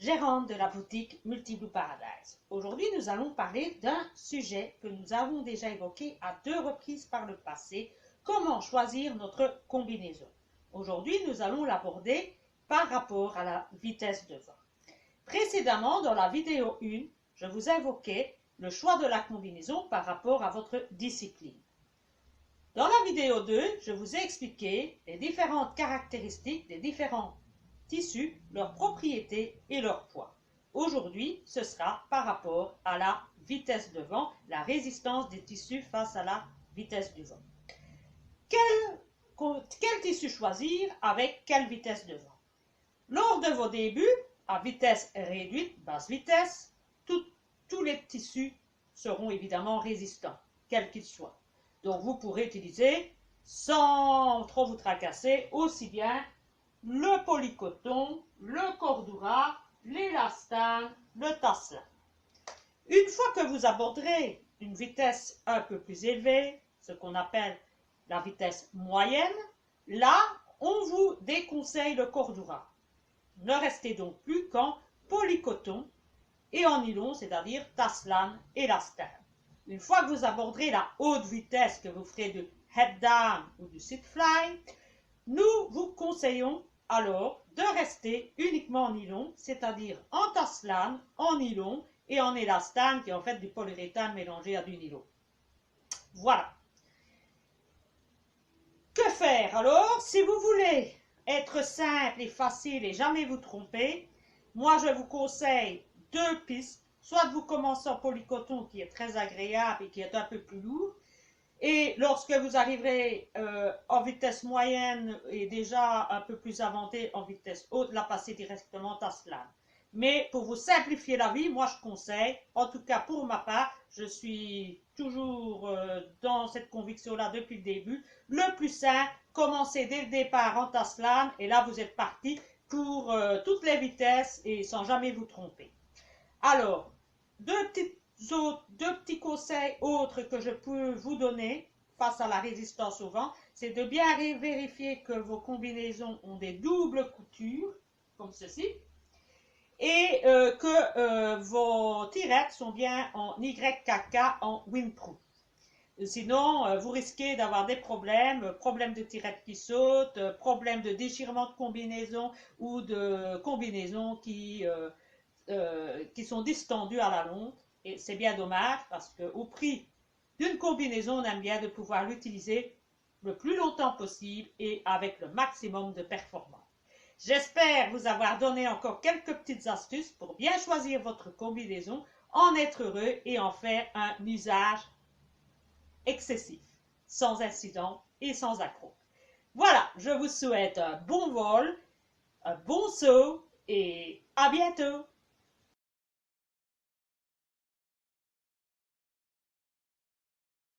gérante de la boutique Multiblue Paradise. Aujourd'hui, nous allons parler d'un sujet que nous avons déjà évoqué à 2 reprises par le passé, comment choisir notre combinaison. Aujourd'hui, nous allons l'aborder par rapport à la vitesse de vent. Précédemment, dans la vidéo 1, je vous évoquais le choix de la combinaison par rapport à votre discipline. Dans la vidéo 2, je vous ai expliqué les différentes caractéristiques des différents tissus, leurs propriétés et leur poids. Aujourd'hui, ce sera par rapport à la vitesse de vent, la résistance des tissus face à la vitesse du vent. Quel tissu choisir avec quelle vitesse de vent? Lors de vos débuts, à vitesse réduite, basse vitesse, tous les tissus seront évidemment résistants, quels qu'ils soient. Donc vous pourrez utiliser, sans trop vous tracasser, aussi bien le polycoton, le cordura, l'élastane, le tasselin. Une fois que vous aborderez une vitesse un peu plus élevée, ce qu'on appelle la vitesse moyenne, là, on vous déconseille le cordura. Ne restez donc plus qu'en polycoton et en nylon, c'est-à-dire tasselin et élastane. Une fois que vous aborderez la haute vitesse, que vous ferez du head down ou du sit fly, nous vous conseillons alors de rester uniquement en nylon, c'est-à-dire en tasselin, en nylon et en élastane, qui est en fait du polyuréthane mélangé à du nylon. Voilà. Que faire alors? Si vous voulez être simple et facile et jamais vous tromper, moi je vous conseille 2 pistes. Soit vous commencez en polycoton qui est très agréable et qui est un peu plus lourd. Et lorsque vous arriverez en vitesse moyenne et déjà un peu plus avancé en vitesse haute, la passer directement en tasselin. Mais pour vous simplifier la vie, moi je conseille, en tout cas pour ma part, je suis toujours dans cette conviction-là depuis le début, le plus simple, commencez dès le départ en tasselin et là vous êtes parti pour toutes les vitesses et sans jamais vous tromper. Alors, deux petits conseils autres que je peux vous donner face à la résistance au vent, c'est de bien vérifier que vos combinaisons ont des doubles coutures, comme ceci, et que vos tirettes sont bien en YKK en windproof. Sinon, vous risquez d'avoir des problèmes de tirettes qui sautent, problèmes de déchirement de combinaison ou de combinaisons qui sont distendues à la longue. Et c'est bien dommage parce qu'au prix d'une combinaison, on aime bien de pouvoir l'utiliser le plus longtemps possible et avec le maximum de performance. J'espère vous avoir donné encore quelques petites astuces pour bien choisir votre combinaison, en être heureux et en faire un usage excessif, sans incident et sans accroc. Voilà, je vous souhaite un bon vol, un bon saut et à bientôt!